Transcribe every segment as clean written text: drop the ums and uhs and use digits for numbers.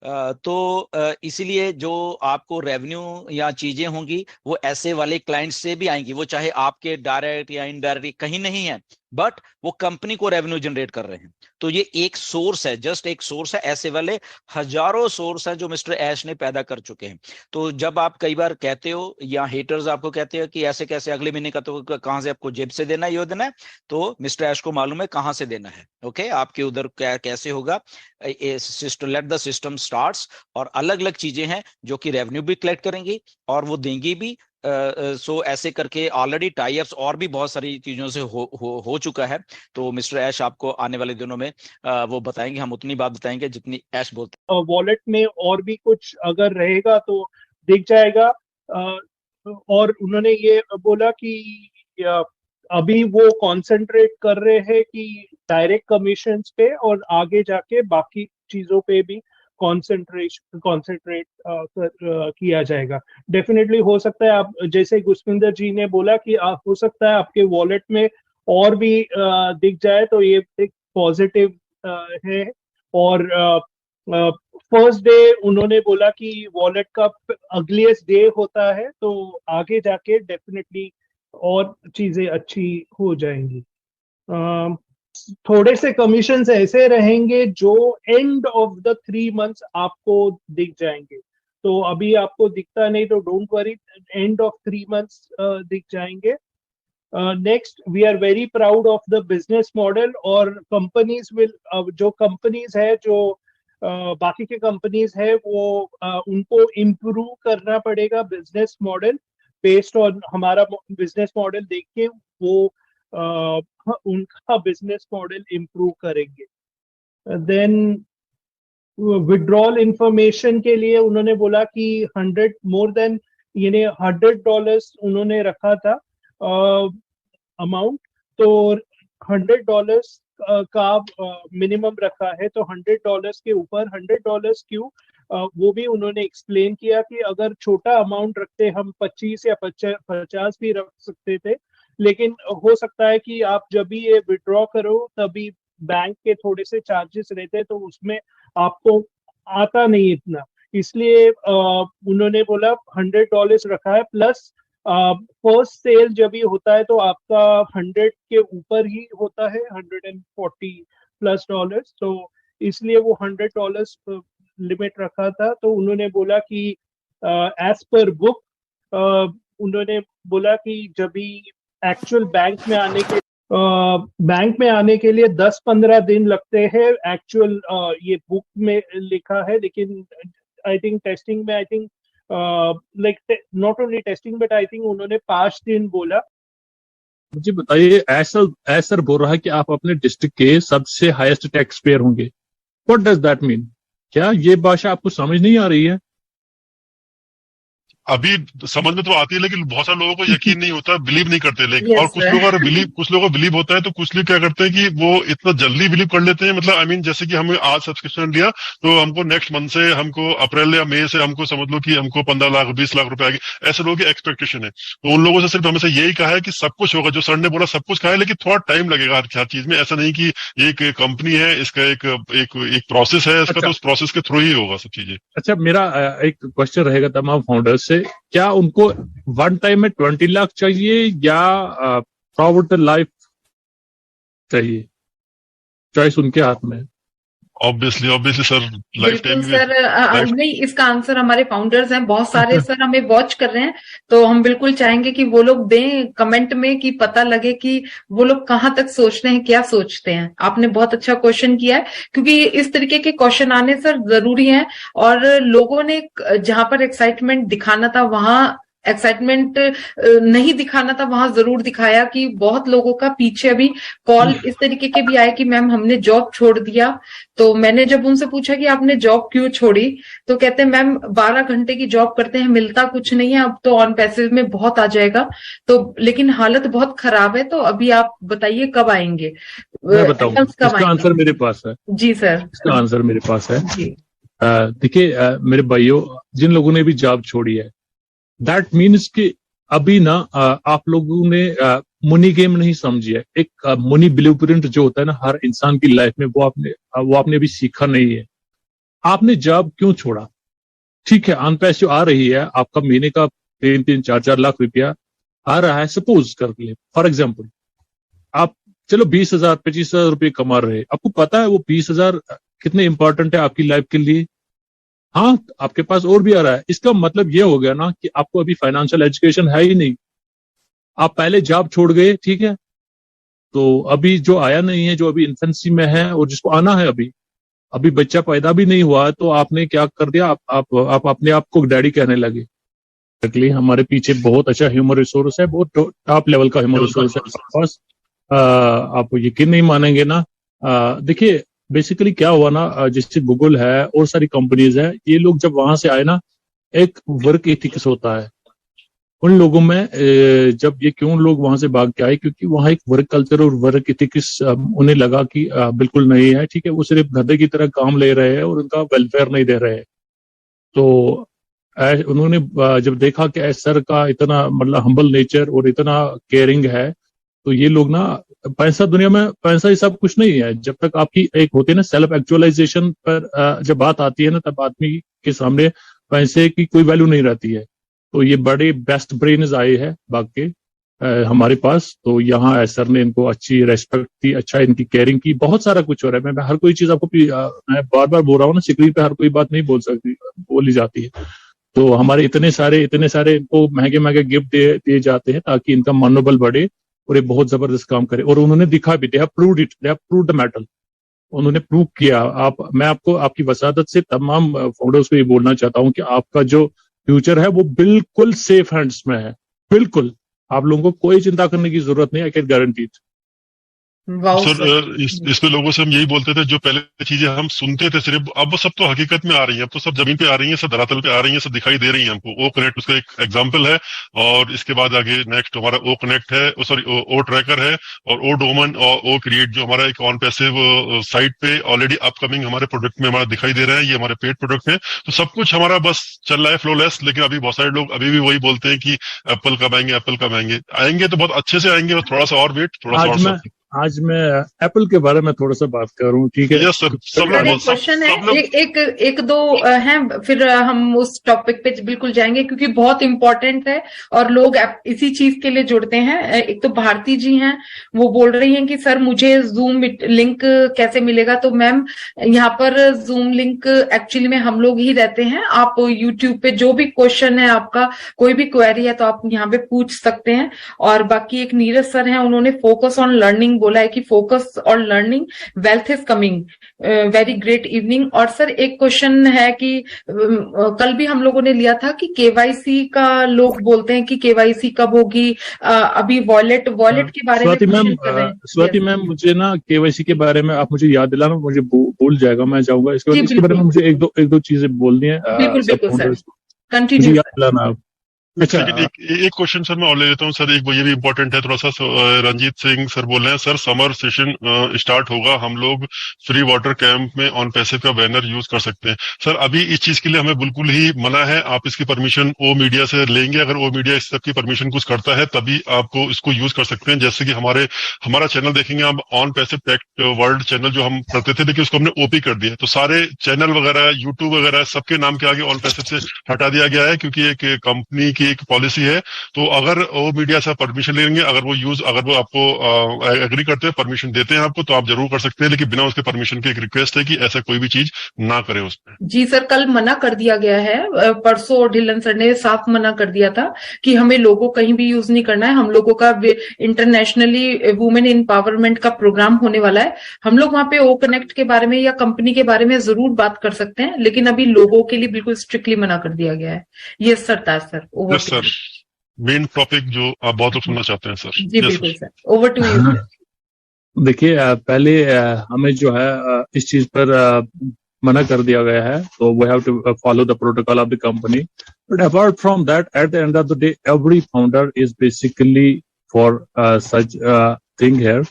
तो इसीलिए जो आपको रेवेन्यू या चीजें होंगी वो ऐसे वाले क्लाइंट से भी आएंगी, वो चाहे आपके डायरेक्ट या इनडायरेक्ट कहीं नहीं है, बट वो कंपनी को रेवेन्यू जनरेट कर रहे हैं। तो ये एक सोर्स है, जस्ट एक सोर्स है, ऐसे वाले हजारों सोर्स हैं जो मिस्टर ऐश ने पैदा कर चुके हैं। तो जब आप कई बार कहते हो या हेटर्स आपको कहते हो कि ऐसे कैसे अगले महीने का तो कहां से आपको जेब से देना है, ये देना है, तो मिस्टर ऐश को मालूम है कहां से देना है। ओके, आपके उधर कैसे होगा, system, let the system starts. और अलग अलग चीजें हैं जो कि रेवेन्यू भी कलेक्ट करेंगी और वो देंगी भी। सो ऐसे करके ऑलरेडी टाई अप्स और भी बहुत सारी चीजों से हो चुका है। तो मिस्टर ऐश आपको आने वाले दिनों में वो बताएंगे, हम उतनी बात बताएंगे जितनी ऐश बोलते हैं। वॉलेट में और भी कुछ अगर रहेगा तो दिख जाएगा। और उन्होंने ये बोला कि अभी वो कंसंट्रेट कर रहे हैं कि डायरेक्ट कमीशंस पे, और आगे जाके बाकी चीजों पे भी कॉन्सेंट्रेट किया जाएगा। डेफिनेटली हो सकता है, आप जैसे गुस्विंदर जी ने बोला कि हो सकता है आपके वॉलेट में और भी दिख जाए, तो ये एक पॉजिटिव है। और फर्स्ट डे उन्होंने बोला कि वॉलेट का अगलीस्ट डे होता है, तो आगे जाके डेफिनेटली और चीजें अच्छी हो जाएंगी। थोड़े से कमीशंस ऐसे रहेंगे जो एंड ऑफ द 3 months आपको दिख जाएंगे। तो अभी आपको दिखता नहीं तो don't worry, end of 3 months दिख जाएंगे। Next, we are very proud of the business model. और कंपनीज विल, जो कंपनीज है, जो बाकी के कंपनीज है, वो उनको इम्प्रूव करना पड़ेगा बिजनेस मॉडल। बेस्ड ऑन हमारा बिजनेस मॉडल देख के वो उनका बिजनेस मॉडल इम्प्रूव करेंगे। देन विड्रॉल इंफॉर्मेशन के लिए उन्होंने बोला कि 100 मोर देन, यानी $100 उन्होंने रखा था अमाउंट। तो $100 का मिनिमम रखा है, तो $100 के ऊपर $100 क्यों, वो भी उन्होंने एक्सप्लेन किया कि अगर छोटा अमाउंट रखते हम 25 या 50 भी रख सकते थे, लेकिन हो सकता है कि आप जब भी ये विड्रॉ करो तभी बैंक के थोड़े से चार्जेस रहते हैं, तो उसमें आपको आता नहीं इतना, इसलिए उन्होंने बोला $100 रखा है। प्लस फर्स्ट सेल जब भी होता है तो आपका 100 के ऊपर ही होता है, $140+। तो इसलिए वो $100 लिमिट रखा था। तो उन्होंने बोला कि एज पर बुक, उन्होंने बोला कि जब भी एक्चुअल बैंक में आने के लिए 10-15 दिन लगते हैं, एक्चुअल ये बुक में लिखा है। लेकिन आई थिंक टेस्टिंग में, I think like not only testing but I think उन्होंने 5 दिन बोला। मुझे बताइए, ऐसर बोल रहा है कि आप अपने डिस्ट्रिक्ट के सबसे हाईएस्ट टैक्स पेयर होंगे। What does that mean? क्या ये भाषा आपको समझ नहीं आ रही है? अभी समझ में तो आती है, लेकिन बहुत सारे लोगों को यकीन नहीं होता, बिलीव नहीं करते। लेकिन और कुछ लोगों को बिलीव होता है, तो कुछ लोग क्या करते हैं कि वो इतना जल्दी बिलीव कर लेते हैं। मतलब आई मीन, जैसे कि हमें आज सब्सक्रिप्शन लिया तो हमको नेक्स्ट मंथ से, हमको अप्रैल या मई से, हमको समझ लो कि हमको 15 लाख 20 लाख रुपए आएगी। ऐसे लोगों की एक्सपेक्टेशन है। तो उन लोगों से सिर्फ हमें यही कहा है कि सब कुछ होगा, जो सर ने बोला सब कुछ कहा है, लेकिन थोड़ा टाइम लगेगा हर चीज में। ऐसा नहीं कि एक कंपनी है, इसका एक प्रोसेस है इसका। तो उस प्रोसेस के थ्रू ही होगा सब चीजें। अच्छा, मेरा एक क्वेश्चन रहेगा तमाम फाउंडर्स से, क्या उनको वन टाइम में 20 लाख चाहिए या थ्रू लाइफ चाहिए? चॉइस उनके हाथ में। Obviously sir, life time sir नहीं, इसका आंसर हमारे फाउंडर्स हैं बहुत सारे सर, हमें वॉच कर रहे हैं, तो हम बिल्कुल चाहेंगे कि वो लोग दें कमेंट में, कि पता लगे कि वो लोग कहाँ तक सोच रहे हैं, क्या सोचते हैं। आपने बहुत अच्छा क्वेश्चन किया है, क्योंकि इस तरीके के क्वेश्चन आने सर जरूरी हैं। और लोगों ने जहां पर एक्साइटमेंट दिखाना था वहां एक्साइटमेंट नहीं दिखाना था, वहां जरूर दिखाया। कि बहुत लोगों का पीछे अभी कॉल इस तरीके के भी आए कि मैम हमने जॉब छोड़ दिया। तो मैंने जब उनसे पूछा कि आपने जॉब क्यों छोड़ी, तो कहते हैं मैम 12 घंटे की जॉब करते हैं, मिलता कुछ नहीं है, अब तो ऑन पैसिव में बहुत आ जाएगा। तो लेकिन हालत बहुत खराब है। तो अभी आप बताइए कब आएंगे? मैं बताऊं, इसका आंसर मेरे पास है। जी सर, इसका आंसर मेरे पास है। देखिए मेरे भाइयों, जिन लोगों ने भी जॉब छोड़ी है, दैट मीन्स कि अभी ना आप लोगों ने मनी गेम नहीं समझी है। एक मनी ब्लूप्रिंट जो होता है ना हर इंसान की लाइफ में, वो आपने अभी सीखा नहीं है। आपने जॉब क्यों छोड़ा? ठीक है, ऑन पैसिव आ रही है, आपका महीने का 3-4 लाख रुपया आ रहा है, सपोज कर ले फॉर एग्जाम्पल, आप चलो 20,000-25,000 रुपये कमा रहे हैं, आपको पता है वो 20,000 कितने इंपॉर्टेंट है आपकी लाइफ के लिए? हाँ, आपके पास और भी आ रहा है, इसका मतलब ये हो गया ना कि आपको अभी फाइनेंशियल एजुकेशन है ही नहीं। आप पहले जॉब छोड़ गए, ठीक है, तो अभी जो आया नहीं है, जो अभी इन्फेंसी में है और जिसको आना है, अभी बच्चा पैदा भी नहीं हुआ, तो आपने क्या कर दिया, आप अपने आप को डैडी कहने लगे। हमारे पीछे बहुत अच्छा ह्यूमन रिसोर्स है, बहुत टॉप लेवल का ह्यूमन रिसोर्स है हमारे पास। आप यकीन नहीं मानेंगे ना, देखिए बेसिकली क्या हुआ ना, जैसे गूगल है और सारी कंपनीज है, ये लोग जब वहां से आए ना, एक वर्क एथिक्स होता है उन लोगों में। जब ये क्यों लोग वहां से भाग के आए, क्योंकि वहां एक वर्क कल्चर और वर्क एथिक्स उन्हें लगा कि बिल्कुल नहीं है, ठीक है, वो सिर्फ गधे की तरह काम ले रहे हैं और उनका वेलफेयर नहीं दे रहे हैं। तो उन्होंने जब देखा कि सर का इतना मतलब हम्बल नेचर और इतना केयरिंग है, तो ये लोग ना, पैसा दुनिया में, पैसा ही सब कुछ नहीं है। जब तक आपकी एक होती है ना सेल्फ एक्चुअलाइजेशन पर जब बात आती है ना, तब आदमी के सामने पैसे की कोई वैल्यू नहीं रहती है। तो ये बड़े बेस्ट ब्रेन्स आए हैं भाग के हमारे पास, तो यहाँ सर ने इनको अच्छी रेस्पेक्ट दी, अच्छा इनकी केयरिंग की, बहुत सारा कुछ हो रहा है। मैं हर कोई चीज आपको मैं बार बार बोल रहा हूँ ना, स्क्रीन पे हर कोई बात नहीं बोली जाती है। तो हमारे इतने सारे इनको महंगे महंगे गिफ्ट दिए जाते हैं ताकि इनका मनोबल बढ़े और ये बहुत जबरदस्त काम करे। और उन्होंने दिखा भी, they have proved the matter, उन्होंने प्रूव किया। मैं आपको आपकी वसादत से तमाम फाउंडर्स को ये बोलना चाहता हूँ कि आपका जो फ्यूचर है वो बिल्कुल सेफ हैंड्स में है, बिल्कुल। आप लोगों को कोई चिंता करने की जरूरत नहीं, I can guarantee it. Sir इसमें लोगों से हम यही बोलते थे, जो पहले चीजें हम सुनते थे सिर्फ, अब वो सब तो हकीकत में आ रही हैं, अब तो सब जमीन पे आ रही हैं, सब धरातल पे आ रही हैं, सब दिखाई दे रही हैं हमको। ओ कनेक्ट उसका एक एग्जांपल है, और इसके बाद आगे नेक्स्ट हमारा ओ कनेक्ट है, ओ ट्रैकर है, और ओ डोमन और ओ क्रिएट, जो हमारा एक ऑन पैसिव साइट पे ऑलरेडी अपकमिंग हमारे प्रोडक्ट में हमारा दिखाई दे रहा है। ये हमारे पेड प्रोडक्ट है, तो सब कुछ हमारा बस चल रहा है फ्लोलेस। लेकिन अभी बहुत सारे लोग अभी भी वही बोलते हैं कि एप्पल कब आएंगे, एप्पल कब आएंगे। आएंगे तो बहुत अच्छे से आएंगे, थोड़ा सा और वेट, थोड़ा सा और सब। आज मैं एप्पल के बारे में थोड़ा सा बात करूं, ठीक है? यस सर, सब क्वेश्चन है, एक दो हैं, फिर हम उस टॉपिक पे बिल्कुल जाएंगे क्योंकि बहुत इंपॉर्टेंट है और लोग इसी चीज के लिए जुड़ते हैं। एक तो भारती जी हैं, वो बोल रही हैं कि सर मुझे जूम लिंक कैसे मिलेगा? तो मैम यहाँ पर जूम लिंक एक्चुअली में हम लोग ही रहते हैं। आप यूट्यूब पे जो भी क्वेश्चन है, आपका कोई भी क्वेरी है, तो आप यहाँ पे पूछ सकते हैं। और बाकी एक नीरज सर हैं, उन्होंने फोकस ऑन लर्निंग बोला है कि focus on learning, wealth is coming, very great evening. और सर एक क्वेश्चन है कि कल भी हम लोगों ने लिया था कि केवाईसी का लोग बोलते हैं कि केवाईसी कब होगी, अभी वॉलेट के बारे में। स्वाति मैम, मुझे ना केवाईसी के बारे में आप मुझे याद दिलाना, मुझे भूल जाएगा, मैं जाऊंगा। इसके बारे में मुझे एक दो चीजें बोलनी है। बिल्कुल सर, कंटिन्यू याद दिलाना आप। अच्छा, एक क्वेश्चन सर मैं और ले लेता हूँ सर, ये भी इम्पोर्टेंट है थोड़ा सा। रंजीत सिंह सर बोल रहे हैं, सर समर सेशन स्टार्ट होगा, हम लोग फ्री वाटर कैंप में ऑन पैसिव का बैनर यूज कर सकते हैं। सर अभी इस चीज के लिए हमें बिल्कुल ही मना है। आप इसकी परमिशन ओ मीडिया से लेंगे, अगर ओ मीडिया इस सबकी परमिशन कुछ करता है तभी आपको इसको यूज कर सकते हैं। जैसे कि हमारा चैनल देखेंगे आप, on passive tech world channel जो हम करते थे, लेकिन उसको हमने ओपी कर दिया, तो सारे चैनल वगैरह, यूट्यूब वगैरह सबके नाम के आगे ऑन पैसिव से हटा दिया गया है, क्योंकि एक कंपनी की एक पॉलिसी है। तो अगर वो मीडिया से परमिशन लेंगे, अगर वो आपको एग्री करते हैं, परमिशन देते हैं आपको, तो आप जरूर कर सकते हैं, लेकिन बिना उसके परमिशन के एक रिक्वेस्ट है कि ऐसा कोई भी चीज ना करें उसमें। जी सर, कल मना कर दिया गया है, परसों ढिल्लन सर ने साफ मना कर दिया था कि हमें लोगो कहीं भी यूज नहीं करना है। हम लोगों का इंटरनेशनली वुमेन एम्पावरमेंट का प्रोग्राम होने वाला है, हम लोग वहां पे ओ कनेक्ट के बारे में या कंपनी के बारे में जरूर बात कर सकते हैं, लेकिन अभी लोगों के लिए बिल्कुल स्ट्रिक्टली मना कर दिया गया है। ये sir Taj sir, over sir main topic जो आप बहुत लोग सुनना चाहते हैं सर। जी बिल्कुल सर, ओवर टू यू। देखिए, पहले हमें जो है इस चीज पर मना कर दिया गया है, तो we have to follow the protocol of the company. But apart from that, at the end of the day, every founder is basically for such thing here.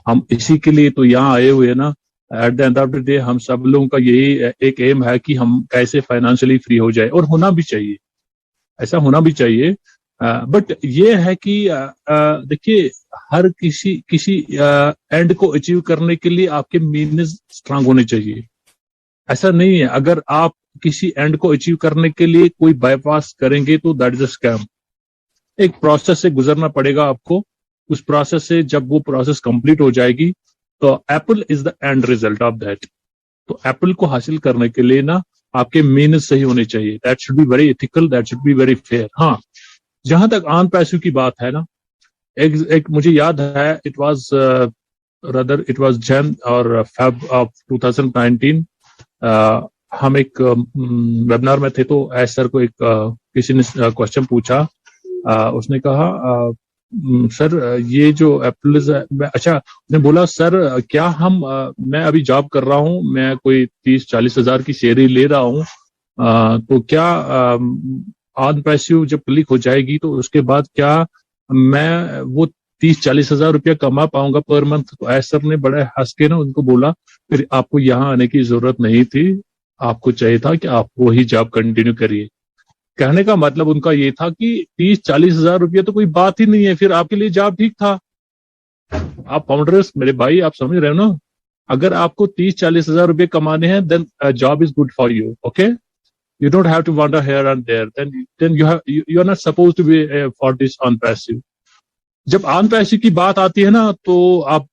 हम इसी के लिए तो यहाँ आए हुए हैं ना। Eight the end of the day हम सब लोगों का यही एक एम है कि हम कैसे फाइनेंशियली फ्री हो जाए, और होना भी चाहिए, ऐसा होना भी चाहिए। बट ये है कि देखिए, हर किसी एंड को अचीव करने के लिए आपके मीन्स स्ट्रांग होने चाहिए। ऐसा नहीं है। अगर आप किसी एंड को अचीव करने के लिए कोई बाईपास करेंगे तो दैट इज अ स्कैम। एक प्रोसेस से गुजरना पड़ेगा आपको। उस प्रोसेस से जब वो प्रोसेस कंप्लीट हो जाएगी तो Apple is the end result of that. तो एप्पल को हासिल करने के लिए ना आपके मेहनत सही होनी चाहिए। That should be very ethical, that should be very fair. हाँ, जहां तक आन पैसों की बात है ना, एक मुझे याद है, इट वाज जैन और फेब ऑफ 2019। हम एक वेबिनार में थे तो एस सर को एक किसी ने क्वेश्चन पूछा। उसने कहा सर ये जो एप्पल अच्छा, उसने बोला सर क्या हम मैं अभी जॉब कर रहा हूँ, मैं कोई 30-40 हजार की सैलरी ले रहा हूँ, तो क्या ऑन पैसिव जब क्लिक हो जाएगी तो उसके बाद क्या मैं वो 30-40 हजार रुपया कमा पाऊंगा पर मंथ? तो एस सर ने बड़े हंस के ना उनको बोला फिर आपको यहाँ आने की जरूरत नहीं थी, आपको चाहिए था कि आप वही जॉब कंटिन्यू करिए। कहने का मतलब उनका ये था कि 30-40 हजार रुपया तो कोई बात ही नहीं है, फिर आपके लिए जॉब ठीक था। आप फाउंडर्स मेरे भाई, आप समझ रहे हो ना, अगर आपको 30-40 हजार रुपये कमाने हैं then job is good for you. Okay, you don't have to wander here and there, then you are not supposed to be for this on passive। जब ऑन पैसिव की बात आती है ना तो आप